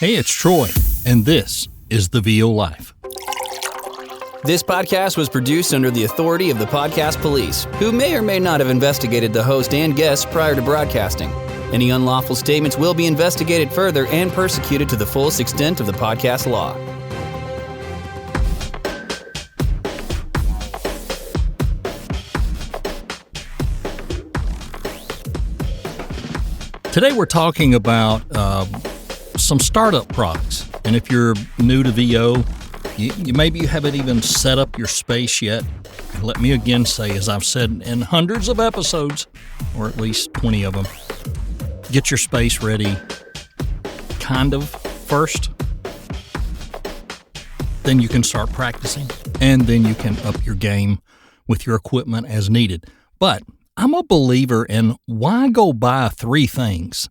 Hey, it's Troy, and this is The VO Life. This podcast was produced under the authority of the Podcast Police, who may or may not have investigated the host and guests prior to broadcasting. Any unlawful statements will be investigated further and persecuted to the fullest extent of the podcast law. Today we're talking about some startup products. And if you're new to VO, maybe you haven't even set up your space yet. And let me again say, as I've said in hundreds of episodes, or at least 20 of them, get your space ready kind of first. Then you can start practicing, and then you can up your game with your equipment as needed. But I'm a believer in why go buy three things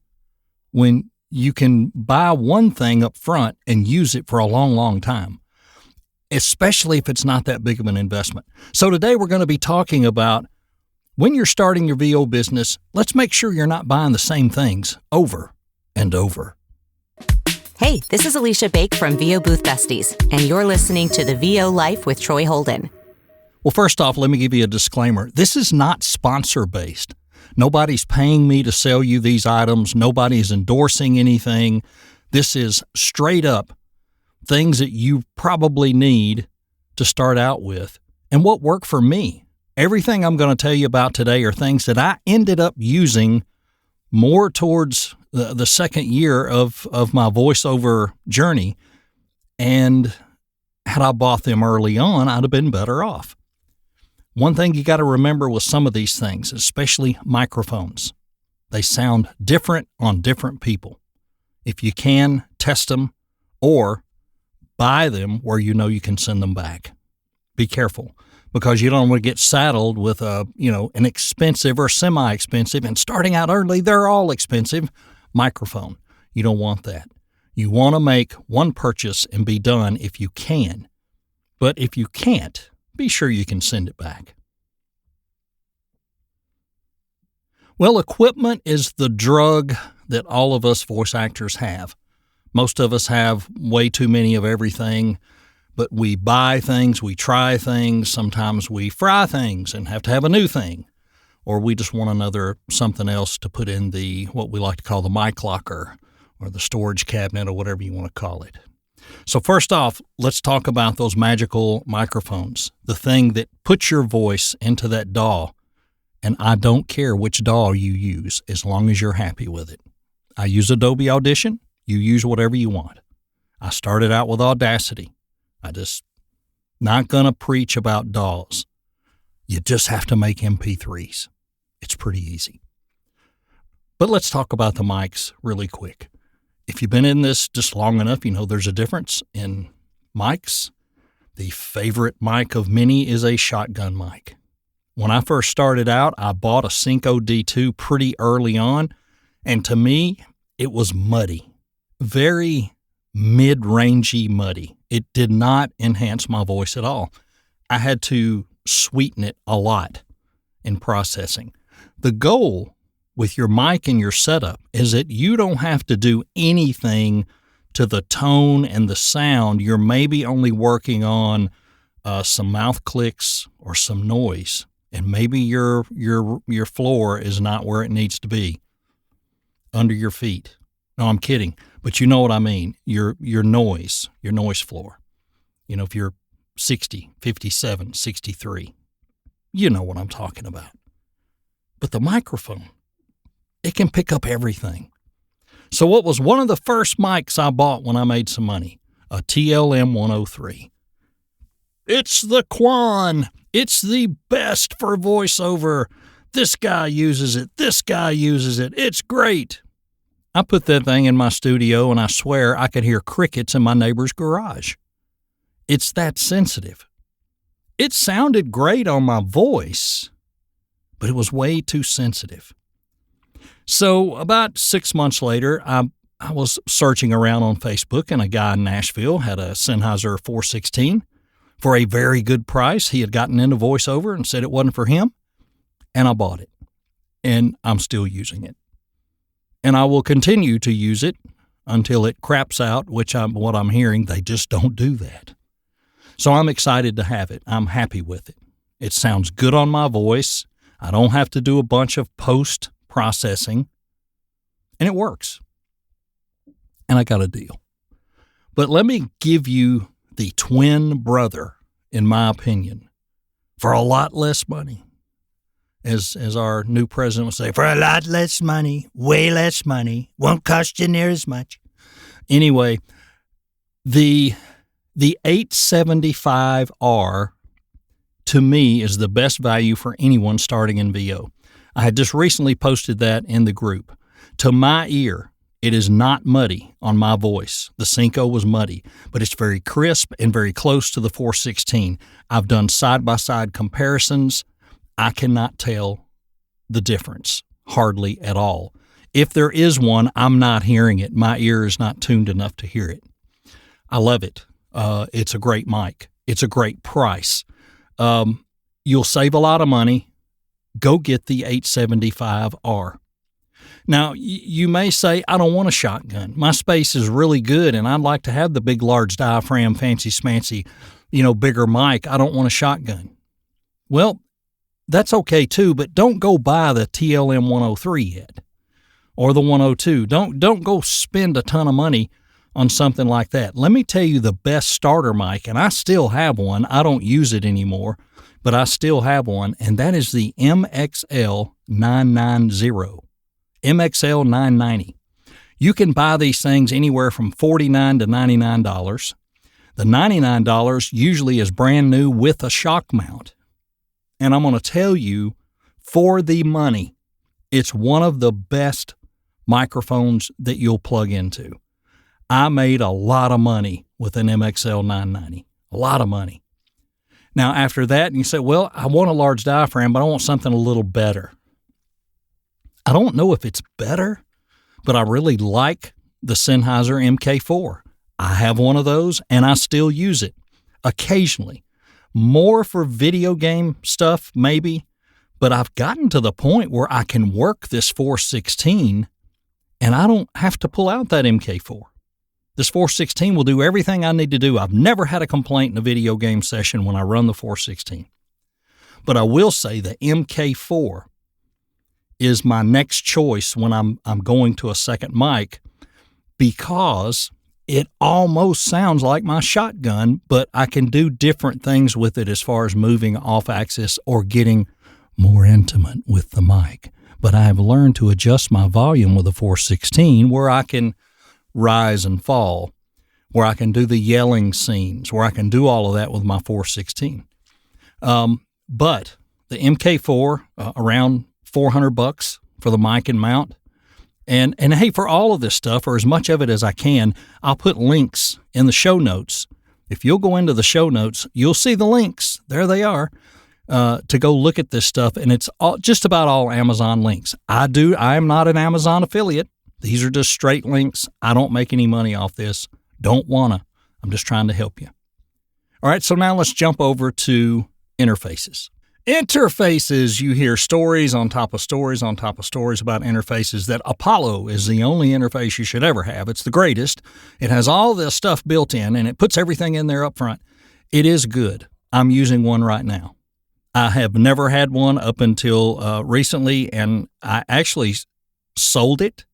when you can buy one thing up front and use it for a long, long time, especially if it's not that big of an investment. So today we're going to be talking about when you're starting your VO business, let's make sure you're not buying the same things over and over. Hey, this is Alicia Bake from VO Booth Besties, and you're listening to The VO Life with Troy Holden. Well, first off, let me give you a disclaimer. This is not sponsor-based. Nobody's paying me to sell you these items. Nobody's endorsing anything. This is straight up things that you probably need to start out with and what worked for me. Everything I'm going to tell you about today are things that I ended up using more towards the second year of my voiceover journey. And had I bought them early on, I'd have been better off. One thing you got to remember with some of these things, especially microphones, they sound different on different people. If you can, test them or buy them where you know you can send them back. Be careful, because you don't want to get saddled with an expensive or semi-expensive, and starting out early, they're all expensive, microphone. You don't want that. You want to make one purchase and be done if you can. But if you can't, be sure you can send it back. Well, equipment is the drug that all of us voice actors have. Most of us have way too many of everything, but we buy things, we try things, sometimes we fry things and have to have a new thing, or we just want something else to put in what we like to call the mic locker or the storage cabinet or whatever you want to call it. So first off, let's talk about those magical microphones, the thing that puts your voice into that DAW. And I don't care which DAW you use as long as you're happy with it. I use Adobe Audition. You use whatever you want. I started out with Audacity. I just not going to preach about DAWs. You just have to make MP3s. It's pretty easy. But let's talk about the mics really quick. If you've been in this just long enough, you know there's a difference in mics. The favorite mic of many is a shotgun mic. When I first started out, I bought a Synco D2 pretty early on, and to me, it was muddy. Very mid-rangey muddy. It did not enhance my voice at all. I had to sweeten it a lot in processing. The goal with your mic and your setup is that you don't have to do anything to the tone and the sound. You're maybe only working on some mouth clicks or some noise, and maybe your floor is not where it needs to be, under your feet. No, I'm kidding, but you know what I mean. Your noise floor. You know, if you're 60, 57, 63, you know what I'm talking about. But the microphone, it can pick up everything. So what was one of the first mics I bought when I made some money? A TLM 103. It's the Quan. It's the best for voiceover. This guy uses it. This guy uses it. It's great. I put that thing in my studio, and I swear I could hear crickets in my neighbor's garage. It's that sensitive. It sounded great on my voice, but it was way too sensitive. So about 6 months later, I was searching around on Facebook, and a guy in Nashville had a Sennheiser 416 for a very good price. He had gotten into voiceover and said it wasn't for him, and I bought it, and I'm still using it. And I will continue to use it until it craps out, what I'm hearing, they just don't do that. So I'm excited to have it. I'm happy with it. It sounds good on my voice. I don't have to do a bunch of post-processing, and it works. And I got a deal. But let me give you the twin brother, in my opinion, for a lot less money. As our new president would say, for a lot less money, way less money, won't cost you near as much. Anyway, the 875R to me is the best value for anyone starting in VO. I had just recently posted that in the group. To my ear, it is not muddy on my voice. The Cinco was muddy, but it's very crisp and very close to the 416. I've done side-by-side comparisons. I cannot tell the difference, hardly at all. If there is one, I'm not hearing it. My ear is not tuned enough to hear it. I love it. It's a great mic. It's a great price. You'll save a lot of money. Go get the 875R. Now, you may say, I don't want a shotgun. My space is really good, and I'd like to have the big, large diaphragm, fancy, smancy, bigger mic. I don't want a shotgun. Well, that's okay too, but don't go buy the TLM 103 yet or the 102. Don't go spend a ton of money on something like that. Let me tell you the best starter mic, and I still have one. I don't use it anymore, but I still have one, and that is the MXL 990. MXL 990. You can buy these things anywhere from $49 to $99. The $99 usually is brand new with a shock mount. And I'm going to tell you, for the money, it's one of the best microphones that you'll plug into. I made a lot of money with an MXL 990, a lot of money. Now, after that, you say, well, I want a large diaphragm, but I want something a little better. I don't know if it's better, but I really like the Sennheiser MK4. I have one of those, and I still use it occasionally. More for video game stuff, maybe, but I've gotten to the point where I can work this 416 and I don't have to pull out that MK4. This 416 will do everything I need to do. I've never had a complaint in a video game session when I run the 416. But I will say the MK4 is my next choice when I'm going to a second mic, because it almost sounds like my shotgun, but I can do different things with it as far as moving off axis or getting more intimate with the mic. But I have learned to adjust my volume with a 416 where I can rise and fall, where I can do the yelling scenes, where I can do all of that with my 416. But the MK4, around $400 for the mic and mount. And hey, for all of this stuff, or as much of it as I can, I'll put links in the show notes. If you'll go into the show notes, you'll see the links. There they are, to go look at this stuff. And it's just about all Amazon links. I am not an Amazon affiliate. These are just straight links. I don't make any money off this. Don't wanna. I'm just trying to help you. All right, so now let's jump over to interfaces. Interfaces, you hear stories on top of stories on top of stories about interfaces, that Apollo is the only interface you should ever have. It's the greatest. It has all this stuff built in, and it puts everything in there up front. It is good. I'm using one right now. I have never had one up until recently, and I actually sold it,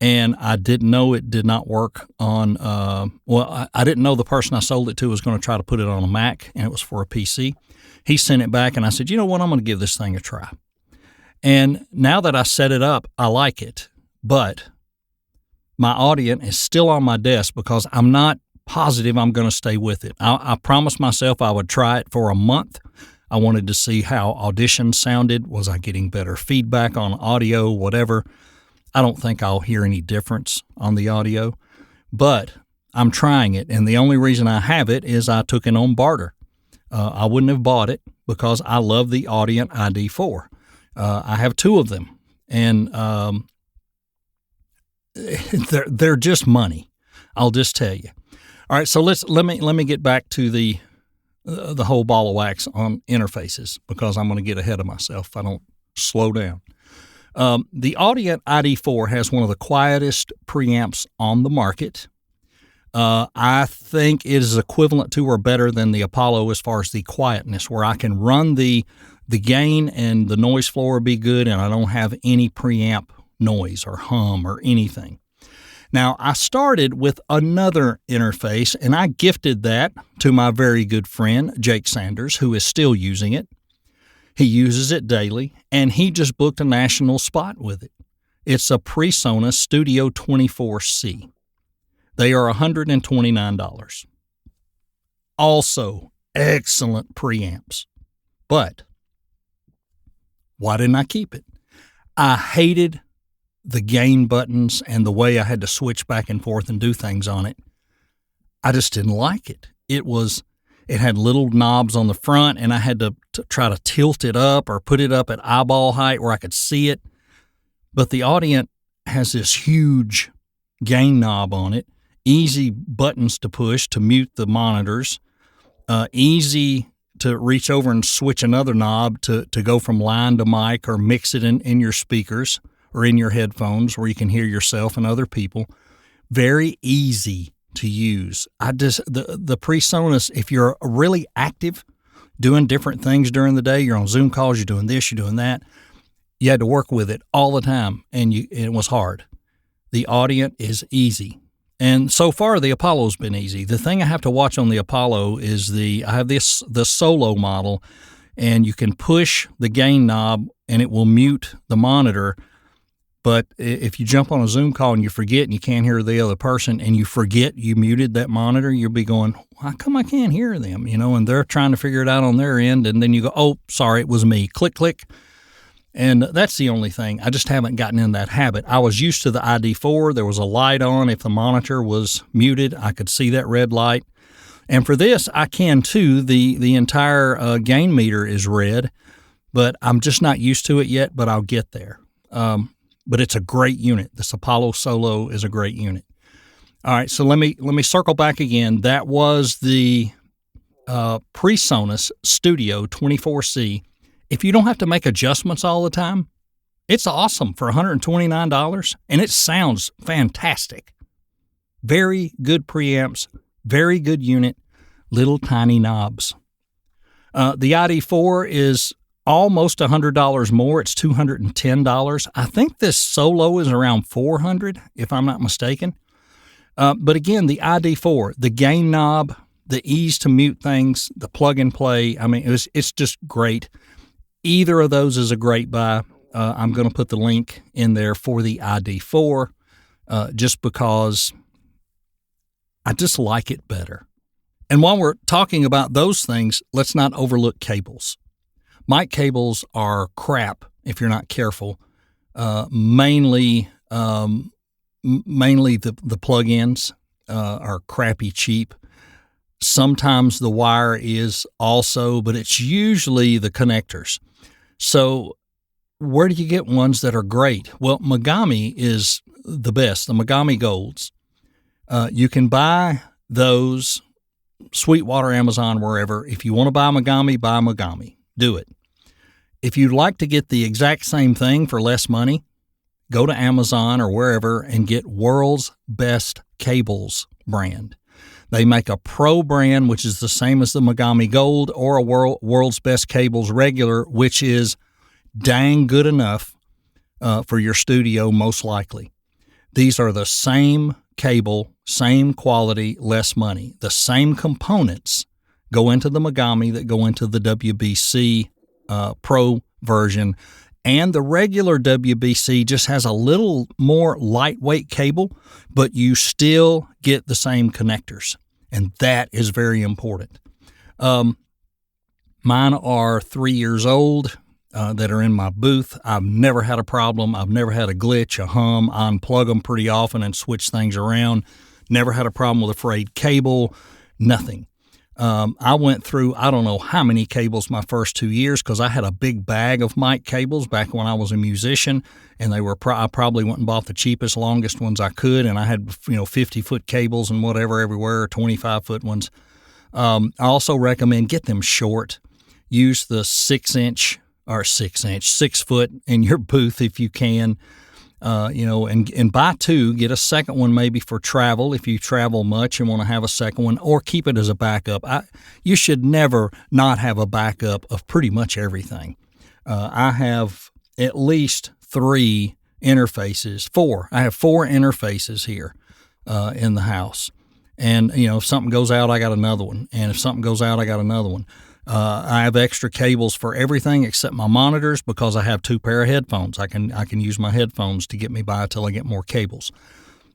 and I didn't know it did not work on, I didn't know the person I sold it to was going to try to put it on a Mac, and it was for a PC. He sent it back, and I said, you know what, I'm going to give this thing a try. And now that I set it up, I like it. But my Audient is still on my desk because I'm not positive I'm going to stay with it. I promised myself I would try it for a month. I wanted to see how Audition sounded. Was I getting better feedback on audio, whatever? I don't think I'll hear any difference on the audio. But I'm trying it, and the only reason I have it is I took it on barter. I wouldn't have bought it because I love the Audient ID4. I have two of them, and they're just money. I'll just tell you. All right, so let me get back to the whole ball of wax on interfaces, because I'm going to get ahead of myself if I don't slow down. The Audient ID4 has one of the quietest preamps on the market. I think it is equivalent to or better than the Apollo as far as the quietness, where I can run the gain and the noise floor be good, and I don't have any preamp noise or hum or anything. Now, I started with another interface, and I gifted that to my very good friend, Jake Sanders, who is still using it. He uses it daily, and he just booked a national spot with it. It's a PreSonus Studio 24C. They are $129. Also, excellent preamps. But why didn't I keep it? I hated the gain buttons and the way I had to switch back and forth and do things on it. I just didn't like it. It had little knobs on the front, and I had to try to tilt it up or put it up at eyeball height where I could see it. But the Audient has this huge gain knob on it, easy buttons to push to mute the monitors, easy to reach over and switch another knob to go from line to mic or mix it in your speakers or in your headphones where you can hear yourself and other people. Very easy to use. The PreSonus, if you're really active, doing different things during the day, you're on Zoom calls, you're doing this, you're doing that, you had to work with it all the time, and it was hard. The Audient is easy. And so far, the Apollo's been easy. The thing I have to watch on the Apollo is I have the Solo model, and you can push the gain knob, and it will mute the monitor. But if you jump on a Zoom call and you forget and you can't hear the other person and you forget you muted that monitor, you'll be going, how come I can't hear them? And they're trying to figure it out on their end. And then you go, oh, sorry, it was me. Click, click. And that's the only thing. I just haven't gotten in that habit. I was used to the ID4. There was a light on. If the monitor was muted, I could see that red light. And for this, I can too. The entire gain meter is red, but I'm just not used to it yet, but I'll get there. But it's a great unit. This Apollo Solo is a great unit. All right, so let me circle back again. That was the PreSonus Studio 24C. If you don't have to make adjustments all the time, it's awesome for $129, and it sounds fantastic. Very good preamps, very good unit, little tiny knobs. The ID4 is almost $100 more. It's $210. I think this Solo is around $400, if I'm not mistaken. But again, the ID4, the gain knob, the ease to mute things, the plug and play. I mean, it's just great. Either of those is a great buy. I'm going to put the link in there for the ID4 just because I just like it better. And while we're talking about those things, let's not overlook cables. Mic cables are crap if you're not careful. Mainly the plug-ins are crappy cheap. Sometimes the wire is also, but it's usually the connectors. So where do you get ones that are great? Well, Megami is the best, the Megami Golds. You can buy those, Sweetwater, Amazon, wherever. If you want to buy Megami. Do it. If you'd like to get the exact same thing for less money, go to Amazon or wherever and get World's Best Cables brand. They make a Pro brand, which is the same as the Megami Gold, or a World's Best Cables regular, which is dang good enough for your studio, most likely. These are the same cable, same quality, less money. The same components go into the Megami that go into the WBC Pro version, and the regular WBC just has a little more lightweight cable, but you still get the same connectors, and that is very important. Mine are 3 years old that are in my booth. I've never had a problem. I've never had a glitch, a hum. I unplug them pretty often and switch things around. Never had a problem with a frayed cable, nothing. I went through, I don't know how many cables my first 2 years because I had a big bag of mic cables back when I was a musician, and they were I probably went and bought the cheapest, longest ones I could, and I had 50-foot cables and whatever everywhere, 25-foot ones. I also recommend get them short. Use the 6-inch or 6 foot in your booth if you can. And buy two, get a second one maybe for travel if you travel much and want to have a second one, or keep it as a backup. You should never not have a backup of pretty much everything. I have at least four. I have 4 interfaces here in the house. And, if something goes out, I got another one. And if something goes out, I got another one. I have extra cables for everything except my monitors because I have 2 pair of headphones. I can use my headphones to get me by until I get more cables.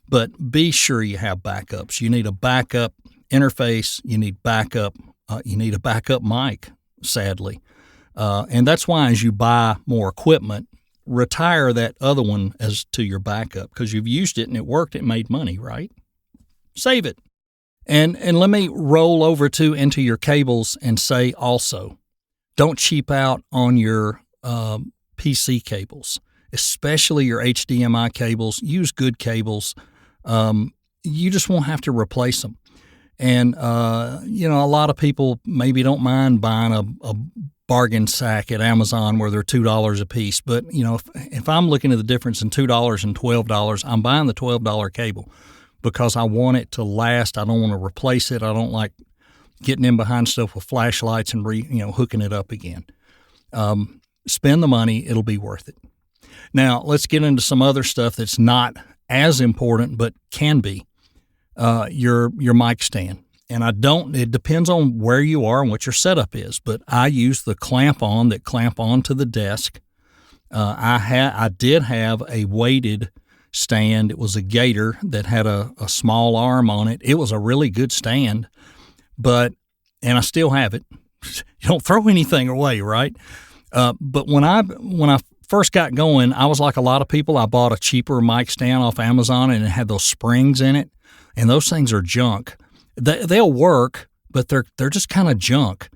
But be sure you have backups. You need a backup interface. You need backup. You need a backup mic, sadly. And that's why as you buy more equipment, retire that other one as to your backup because you've used it and it worked. It made money, right? Save it. And let me roll over into your cables and say also, don't cheap out on your PC cables, especially your HDMI cables. Use good cables. You just won't have to replace them. And, a lot of people maybe don't mind buying a bargain sack at Amazon where they're $2 a piece. But, if I'm looking at the difference in $2 and $12, I'm buying the $12 cable because I want it to last. I don't want to replace it. I don't like getting in behind stuff with flashlights and hooking it up again. Spend the money. It'll be worth it. Now, let's get into some other stuff that's not as important but can be. Your mic stand. And it depends on where you are and what your setup is, but I use the clamp onto the desk. I did have a weighted stand. It was a Gator that had a small arm on it. It was a really good stand, and I still have it. You don't throw anything away, right? But when I first got going, I was like a lot of people. I bought a cheaper mic stand off Amazon and it had those springs in it, and those things are junk. They'll work, but they're just kind of junk.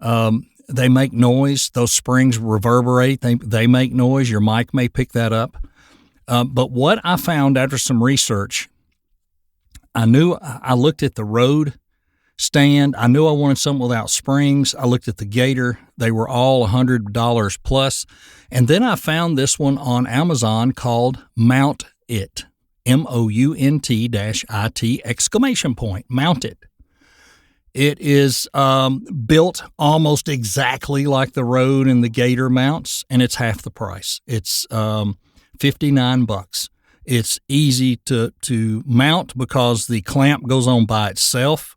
They make noise. Those springs reverberate. They make noise. Your mic may pick that up. But what I found after some research, I looked at the Rode stand. I knew I wanted something without springs. I looked at the Gator. They were all $100 plus. And then I found this one on Amazon called Mount It. MOUNT-IT! Mount It. It is built almost exactly like the Rode and the Gator mounts, and it's half the price. It's $59. It's easy to mount because the clamp goes on by itself,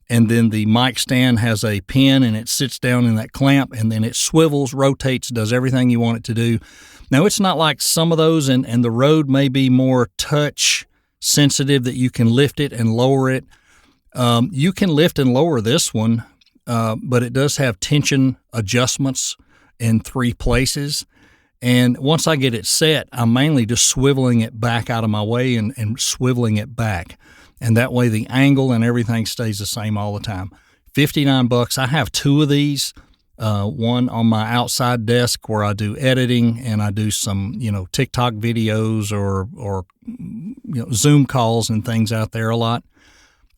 and then the mic stand has a pin, and it sits down in that clamp, and then it swivels, rotates, does everything you want it to do. Now, it's not like some of those, and the Rode may be more touch sensitive that you can lift it and lower it. You can lift and lower this one, but it does have tension adjustments in 3 places. And once I get it set, I'm mainly just swiveling it back out of my way and swiveling it back. And that way the angle and everything stays the same all the time. $59. I have 2 of these. One on my outside desk where I do editing and I do some, TikTok videos or Zoom calls and things out there a lot.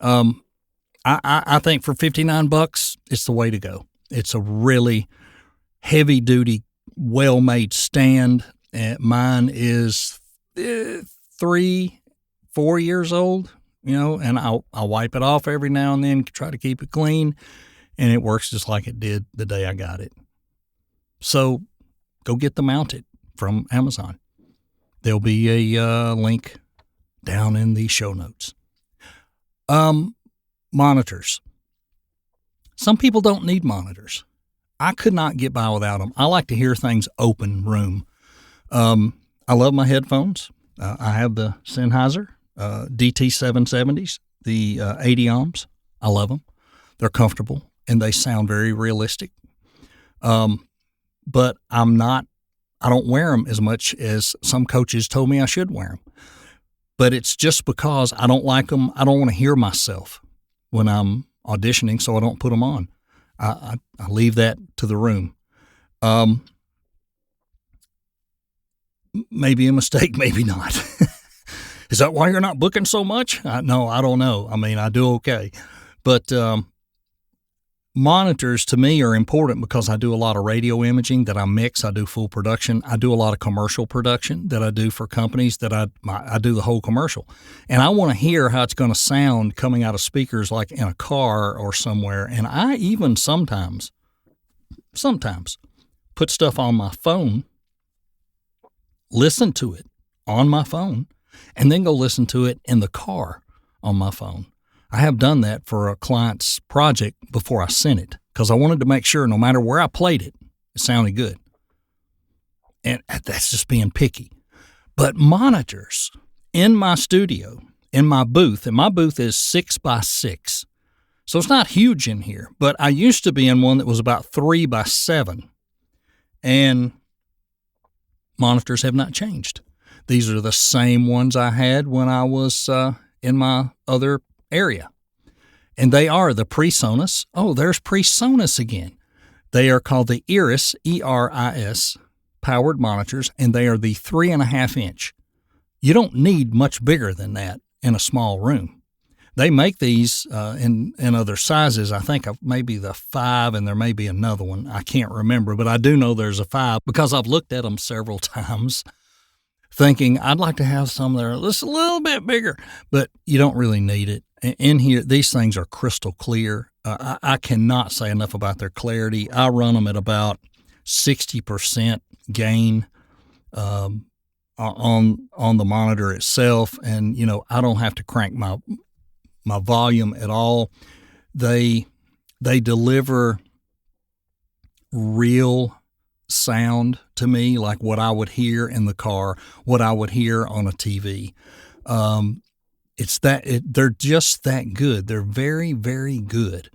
I think for $59, it's the way to go. It's a really heavy duty, well-made stand. Mine is 3-4 years old, and I'll wipe it off every now and then, try to keep it clean. And it works just like it did the day I got it. So go get the Mount It from Amazon. There'll be a link down in the show notes. Monitors. Some people don't need monitors. I could not get by without them. I like to hear things open room. I love my headphones. I have the Sennheiser DT770s, the 80 ohms. I love them. They're comfortable. And they sound very realistic. But I don't wear them as much as some coaches told me I should wear them. But it's just because I don't like them. I don't want to hear myself when I'm auditioning, so I don't put them on. I leave that to the room. Maybe a mistake, maybe not. Is that why you're not booking so much? No, I don't know. I mean, I do okay. But monitors to me are important because I do a lot of radio imaging that I mix. I do full production. I do a lot of commercial production that I do for companies that I do the whole commercial. And I want to hear how it's going to sound coming out of speakers like in a car or somewhere. And I even sometimes put stuff on my phone, listen to it on my phone, and then go listen to it in the car on my phone. I have done that for a client's project before I sent it because I wanted to make sure no matter where I played it, it sounded good. And that's just being picky. But monitors in my studio, in my booth, and my booth is 6x6. So it's not huge in here, but I used to be in one that was about 3x7. And monitors have not changed. These are the same ones I had when I was in my other area. And they are the PreSonus. Oh, there's PreSonus again. They are called the Iris, E-R-I-S, powered monitors, and they are the 3.5 inch. You don't need much bigger than that in a small room. They make these in other sizes. I think maybe the 5, and there may be another one. I can't remember, but I do know there's a 5 because I've looked at them several times thinking I'd like to have some that are just a little bit bigger, but you don't really need it. In here, these things are crystal clear. I cannot say enough about their clarity. I run them at about 60% gain on the monitor itself, and I don't have to crank my volume at all. They deliver real sound to me, like what I would hear in the car, what I would hear on a TV. They're just that good. They're very, very good.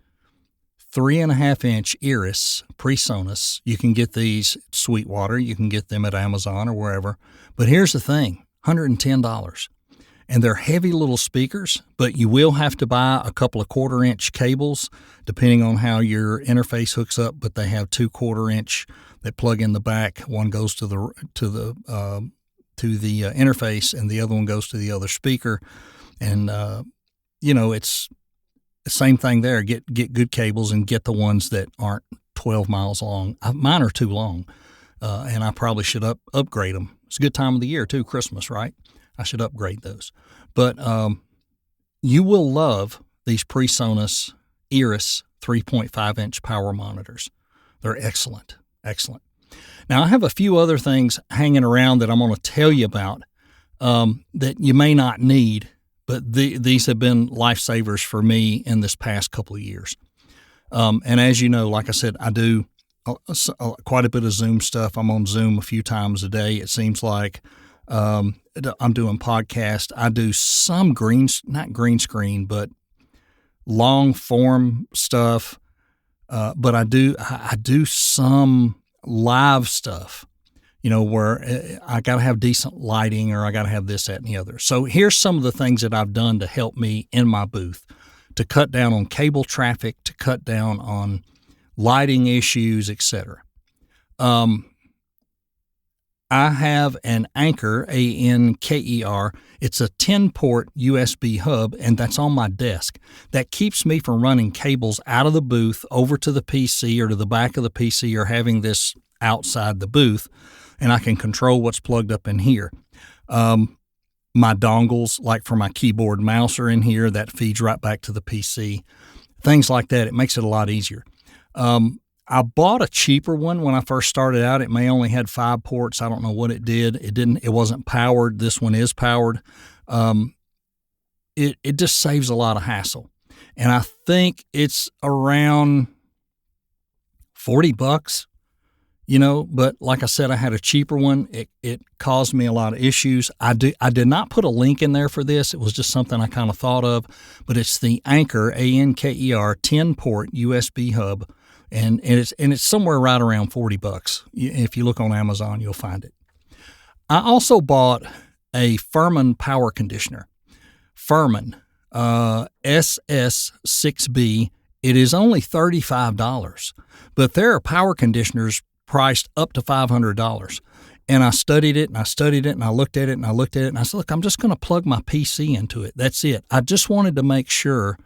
3.5 inch Iris PreSonus. You can get these at Sweetwater. You can get them at Amazon or wherever. But here's the thing, $110. And they're heavy little speakers, but you will have to buy a couple of 1/4 inch cables depending on how your interface hooks up. But they have 2 1/4 inch that plug in the back. One goes to the interface, and the other one goes to the other speaker. And it's the same thing there. Get good cables and get the ones that aren't 12 miles long. Mine are too long, and I probably should upgrade them. It's a good time of the year too, Christmas, right? I should upgrade those. But you will love these PreSonus Iris 3.5 inch power monitors. They're excellent. Now, I have a few other things hanging around that I'm going to tell you about that you may not need, but these have been lifesavers for me in this past couple of years. And as you know, like I said, I do quite a bit of Zoom stuff. I'm on Zoom a few times a day. It seems like I'm doing podcasts. I do some not green screen, but long form stuff. But I do some live stuff, where I got to have decent lighting or I got to have this, that, and the other. So here's some of the things that I've done to help me in my booth to cut down on cable traffic, to cut down on lighting issues, etc. I have an Anker, A-N-K-E-R. It's a 10-port USB hub, and that's on my desk. That keeps me from running cables out of the booth over to the PC or to the back of the PC or having this outside the booth, and I can control what's plugged up in here. My dongles, like for my keyboard and mouse, are in here. That feeds right back to the PC. Things like that. It makes it a lot easier. I bought a cheaper one when I first started out. It may only had 5 ports. I don't know what it did. It wasn't powered. This one is powered. It just saves a lot of hassle. And I think it's around $40, but like I said, I had a cheaper one. It caused me a lot of issues. I did not put a link in there for this. It was just something I kind of thought of, but it's the Anker, A-N-K-E-R, 10-port USB hub. And it's somewhere right around $40. If you look on Amazon, you'll find it. I also bought a Furman power conditioner. Furman, SS6B. It is only $35, but there are power conditioners priced up to $500. And I studied it, and I looked at it, and I said, look, I'm just going to plug my PC into it. That's it. I just wanted to make sure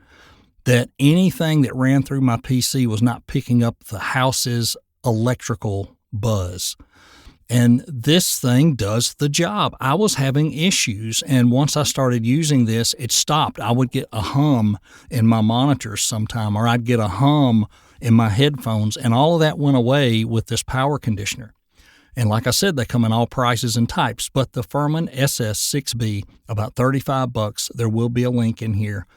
that anything that ran through my PC was not picking up the house's electrical buzz. And this thing does the job. I was having issues, and once I started using this, it stopped. I would get a hum in my monitors sometime, or I'd get a hum in my headphones, and all of that went away with this power conditioner. And like I said, they come in all prices and types, but the Furman SS6B, about $35. There will be a link in here.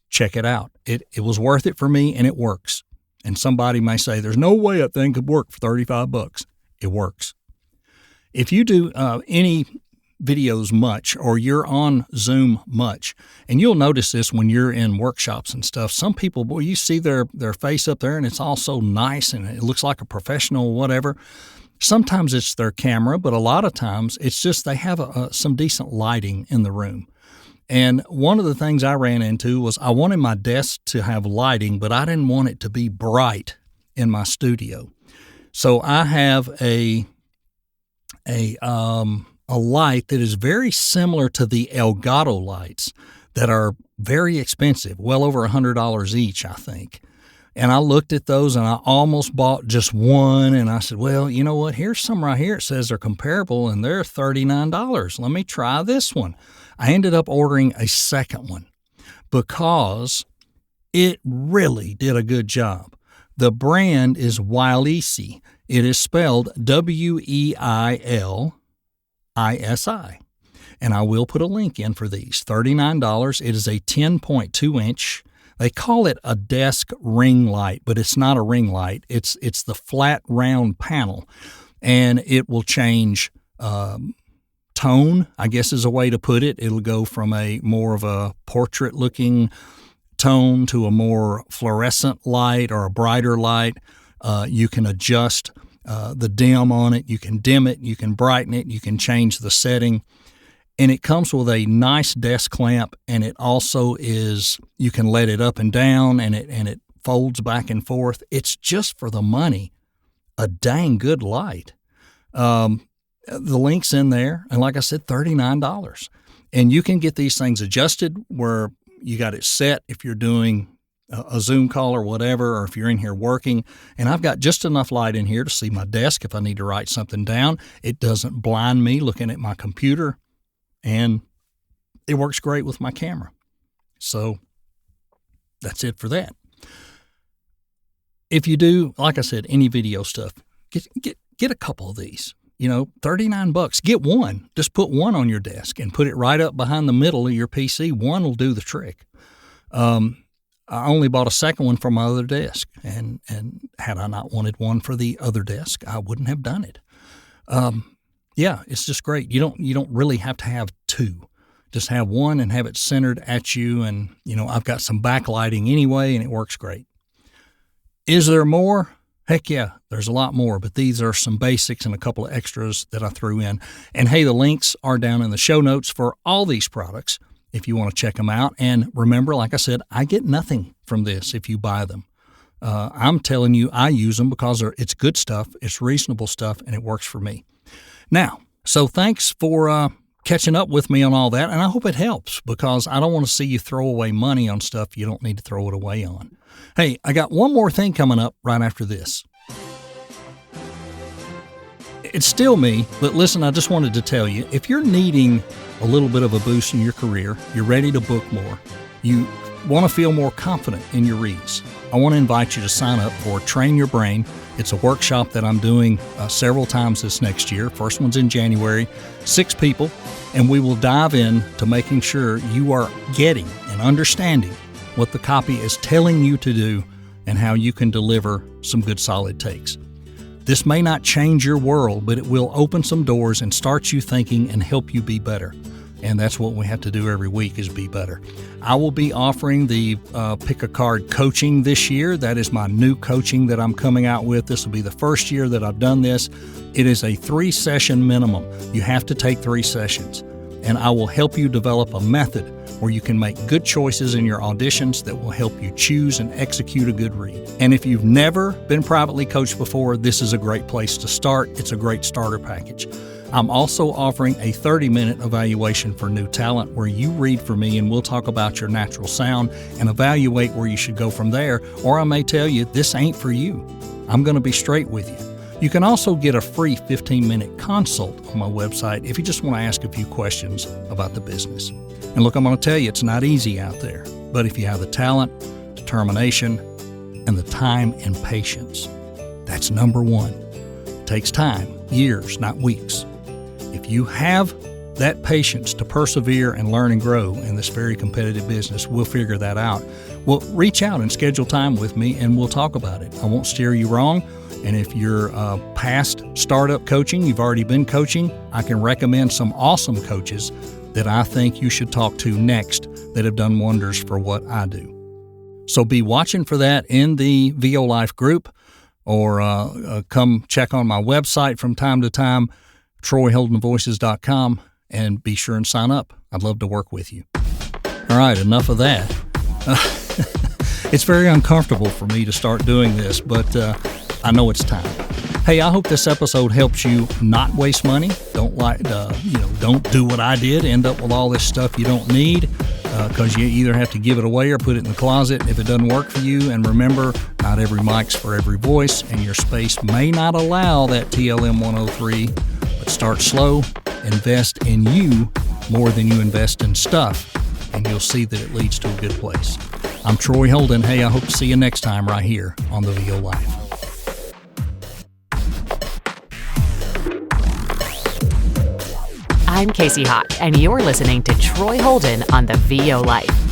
Check it out. It was worth it for me, and it works. And somebody may say, there's no way that thing could work for $35. It works. If you do any videos much, or you're on Zoom much, and you'll notice this when you're in workshops and stuff, some people, boy, you see their face up there and it's all so nice and it looks like a professional, whatever. Sometimes it's their camera, but a lot of times it's just they have some decent lighting in the room. And one of the things I ran into was I wanted my desk to have lighting, but I didn't want it to be bright in my studio. So I have a light that is very similar to the Elgato lights that are very expensive, well over $100 each, I think. And I looked at those and I almost bought just one. And I said, well, you know what? Here's some right here. It says they're comparable and they're $39. Let me try this one. I ended up ordering a second one because it really did a good job. The brand is Wilisi. It is spelled Weilisi. And I will put a link in for these. $39. It is a 10.2 inch. They call it a desk ring light, but it's not a ring light. It's the flat round panel, and it will change tone, I guess is a way to put it. It'll go from a more of a portrait looking tone to a more fluorescent light or a brighter light. You can adjust the dim on it. You can dim it. You can brighten it. You can change the setting. And it comes with a nice desk lamp, and it also is, you can let it up and down, and it folds back and forth. It's just for the money, a dang good light. The link's in there, and like I said, $39. And you can get these things adjusted where you got it set if you're doing a Zoom call or whatever, or if you're in here working. And I've got just enough light in here to see my desk if I need to write something down. It doesn't blind me looking at my computer. And it works great with my camera. So that's it for that. If you do, like I said, any video stuff, get a couple of these. You know, $39. Get one. Just put one on your desk and put it right up behind the middle of your PC. One will do the trick. I only bought a second one for my other desk, and had I not wanted one for the other desk, I wouldn't have done it. Yeah, it's just great. You don't really have to have two. Just have one and have it centered at you. And, you know, I've got some backlighting anyway, and it works great. Is there more? Heck yeah, there's a lot more, but these are some basics and a couple of extras that I threw in. And hey, the links are down in the show notes for all these products if you want to check them out. And remember, like I said, I get nothing from this if you buy them. I'm telling you, I use them because it's good stuff, it's reasonable stuff, and it works for me. Now, so thanks for catching up with me on all that, and I hope it helps because I don't want to see you throw away money on stuff you don't need to throw it away on. Hey, I got one more thing coming up right after this. It's still me, but listen, I just wanted to tell you, if you're needing a little bit of a boost in your career, you're ready to book more, you want to feel more confident in your reads, I want to invite you to sign up for Train Your Brain. It's a workshop that I'm doing several times this next year. First one's in January, 6 people, and we will dive in to making sure you are getting and understanding what the copy is telling you to do and how you can deliver some good solid takes. This may not change your world, but it will open some doors and start you thinking and help you be better. And that's what we have to do every week is be better. I will be offering the Pick a Card coaching this year. That is my new coaching that I'm coming out with. This will be the first year that I've done this. It is a 3-session minimum. You have to take 3 sessions. And I will help you develop a method where you can make good choices in your auditions that will help you choose and execute a good read. And if you've never been privately coached before, this is a great place to start. It's a great starter package. I'm also offering a 30-minute evaluation for new talent where you read for me and we'll talk about your natural sound and evaluate where you should go from there, or I may tell you this ain't for you. I'm going to be straight with you. You can also get a free 15-minute consult on my website if you just want to ask a few questions about the business. And look, I'm going to tell you, it's not easy out there, but if you have the talent, determination, and the time and patience, that's number one. It takes time, years, not weeks. If you have that patience to persevere and learn and grow in this very competitive business, we'll figure that out. Well, reach out and schedule time with me and we'll talk about it. I won't steer you wrong. And if you're past startup coaching, you've already been coaching, I can recommend some awesome coaches that I think you should talk to next that have done wonders for what I do. So be watching for that in the VO Life group, or come check on my website from time to time, TroyHoldenVoices.com, and be sure and sign up. I'd love to work with you. All right, enough of that. It's very uncomfortable for me to start doing this, but I know it's time. Hey, I hope this episode helps you not waste money. Don't do what I did, end up with all this stuff you don't need, because you either have to give it away or put it in the closet if it doesn't work for you. And remember, not every mic's for every voice, and your space may not allow that TLM 103, but start slow, invest in you more than you invest in stuff, and you'll see that it leads to a good place. I'm Troy Holden. Hey, I hope to see you next time right here on the VO Life. I'm Casey Hawk, and you're listening to Troy Holden on the VO Life.